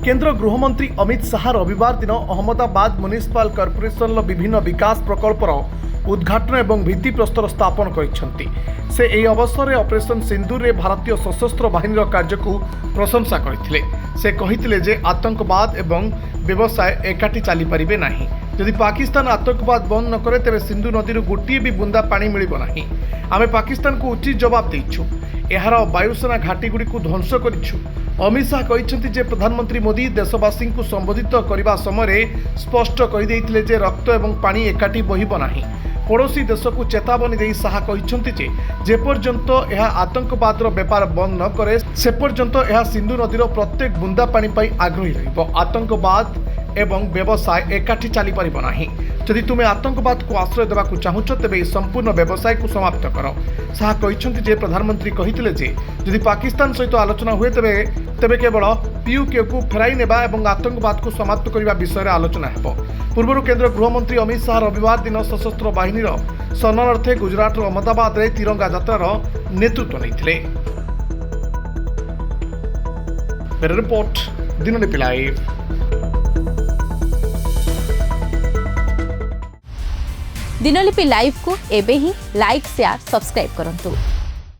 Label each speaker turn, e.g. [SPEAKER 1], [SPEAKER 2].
[SPEAKER 1] केंद्र गृहमंत्री अमित शाह रविवार दिन अहमदाबाद म्युनिसिपल कॉर्पोरेशन विभिन्न विकास प्रकल्पर उद्घाटन एवं भित्तिप्रस्तर स्थापन करछंती। से एही अवसर में ऑपरेशन सिंदूर रे भारतीय सशस्त्र बाहिनी कार्य को प्रशंसा करथिले। से कहिथिले जे आतंकवाद एवं व्यवसाय एकाठी चली पारिबे नाही। यदि पाकिस्तान आतंकवाद बंद न करे तेरे सिंधु नदी गोटे भी बुंदा पानी मिलिबो नाही। आमे पाकिस्तान को उचित जवाब देइछु। एहार वायुसेना घाटी गुड़ी को ध्वंस करिछु। अमित शाह कहते जे प्रधानमंत्री मोदी देशवासी को संबोधित करने समय स्पष्ट कहीदेते जे रक्त एवं पानी एकाठी बहिब नाही। पड़ोशी देश को चेतावनी दे शाह कहते जेपर्यंत यह आतंकवाद व्यापार बंद न करे से पर्यंत यह सिंधु नदीर प्रत्येक बुंदा पानी पाई आग्रही रहिबो। आतंकवाद एवं व्यवसाय एकाठी चली पारिबो नाही। जदि तुमे आतंकवाद को आश्रय देवाक चाहुछ तेबे संपूर्ण व्यवसाय को समाप्त कर। शाह कहते जे प्रधानमंत्री कहिथिले जे जदि पाकिस्तान सहित आलोचना हुए तेबे केवल पीयूके को फेराई नेबा एवं आतंकवाद को समाप्त करने विषय में आलोचना हेबो। पूर्व केंद्र गृहमंत्री अमित शाह रविवार दिन सशस्त्र बाहिनी सम्मानार्थे गुजरात अहमदाबाद रे तिरंगा यात्रार नेतृत्व नेइथिले। Report Dinalipi live.
[SPEAKER 2] Dinalipi live को एबे ही लाइक शेयर सब्सक्राइब करंतु।